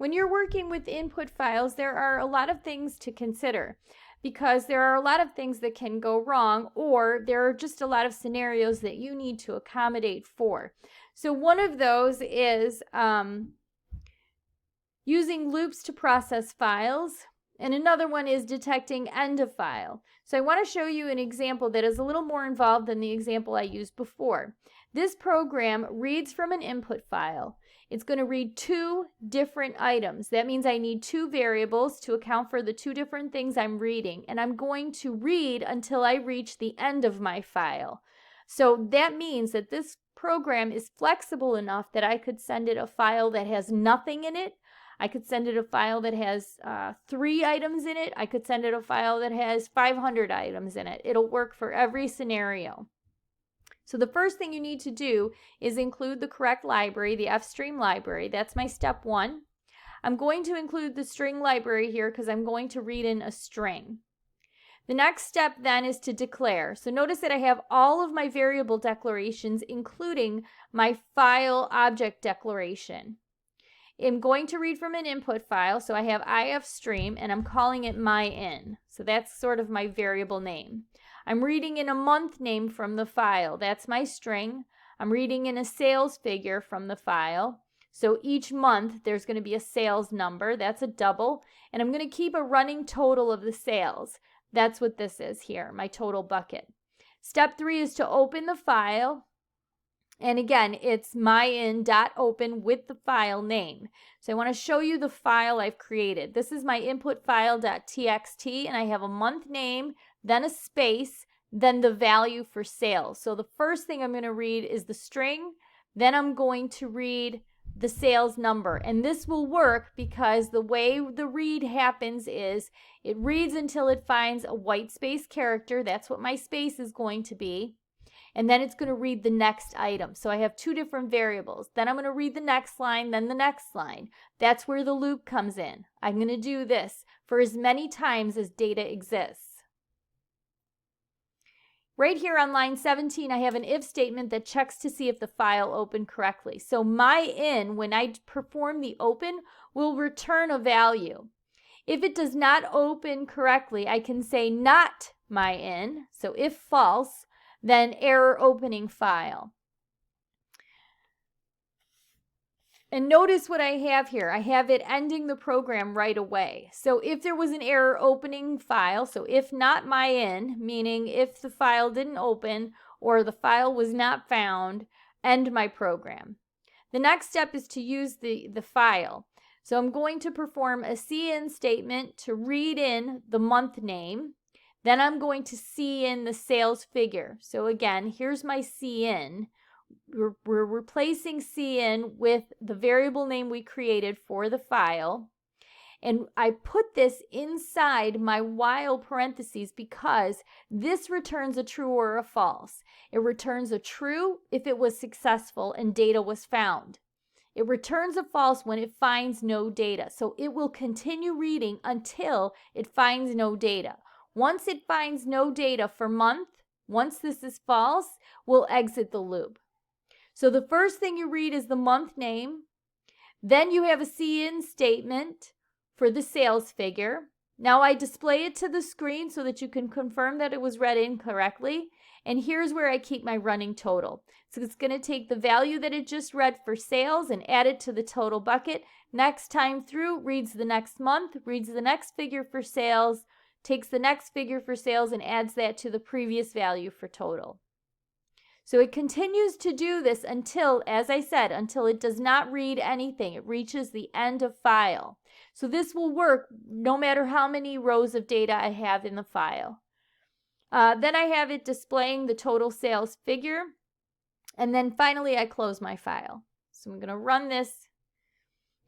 When you're working with input files, there are a lot of things to consider because there are a lot of things that can go wrong, or there are just a lot of scenarios that you need to accommodate for. So one of those is using loops to process files, and another one is detecting end of file. So I want to show you an example that is a little more involved than the example I used before. This program reads from an input file. It's going to read two different items. That means I need two variables to account for the two different things I'm reading, and I'm going to read until I reach the end of my file. So that means that this program is flexible enough that I could send it a file that has nothing in it. I could send it a file that has 3 items in it. I could send it a file that has 500 items in it. It'll work for every scenario. So the first thing you need to do is include the correct library, the FStream library. That's my step 1. I'm going to include the string library here because I'm going to read in a string. The next step then is to declare. So notice that I have all of my variable declarations, including my file object declaration. I'm going to read from an input file, so I have ifstream, and I'm calling it myIn. So that's sort of my variable name. I'm reading in a month name from the file. That's my string. I'm reading in a sales figure from the file. So each month there's going to be a sales number. That's a double. And I'm going to keep a running total of the sales. That's what this is here, my total bucket. Step 3 is to open the file. And again, it's myIn.open with the file name. So I want to show you the file I've created. This is my input file.txt, and I have a month name, then a space, then the value for sales. So the first thing I'm going to read is the string, then I'm going to read the sales number. And this will work because the way the read happens is it reads until it finds a white space character. That's what my space is going to be. And then it's going to read the next item. So I have 2 different variables. Then I'm going to read the next line, then the next line. That's where the loop comes in. I'm going to do this for as many times as data exists. Right here on line 17, I have an if statement that checks to see if the file opened correctly. So myIn, when I perform the open, will return a value. If it does not open correctly, I can say not myIn. So if false, then error opening file. And notice what I have here. I have it ending the program right away. So if there was an error opening file, so if not myIn, meaning if the file didn't open or the file was not found, end my program. The next step is to use the file. So I'm going to perform a cin statement to read in the month name. Then I'm going to cin the sales figure. So again, here's my cin. We're replacing cin with the variable name we created for the file. And I put this inside my while parentheses because this returns a true or a false. It returns a true if it was successful and data was found. It returns a false when it finds no data. So it will continue reading until it finds no data. Once it finds no data for month, once this is false, we'll exit the loop. So the first thing you read is the month name. Then you have a cin statement for the sales figure. Now I display it to the screen so that you can confirm that it was read in correctly. And here's where I keep my running total. So it's going to take the value that it just read for sales and add it to the total bucket. Next time through, reads the next month, reads the next figure for sales, takes the next figure for sales and adds that to the previous value for total. So it continues to do this until, as I said, until it does not read anything. It reaches the end of file. So this will work no matter how many rows of data I have in the file. Then I have it displaying the total sales figure. And then finally I close my file. So I'm going to run this.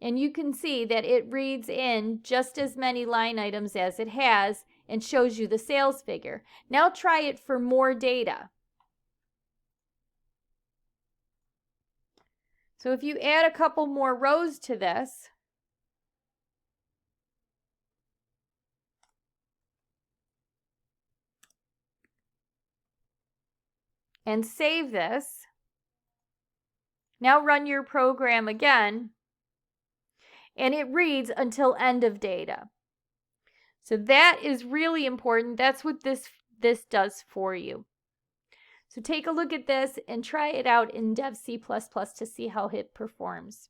And you can see that it reads in just as many line items as it has and shows you the sales figure. Now try it for more data. So if you add a couple more rows to this, and save this, now run your program again, and it reads until end of data. So that is really important. That's what this does for you. So take a look at this and try it out in Dev C++ to see how it performs.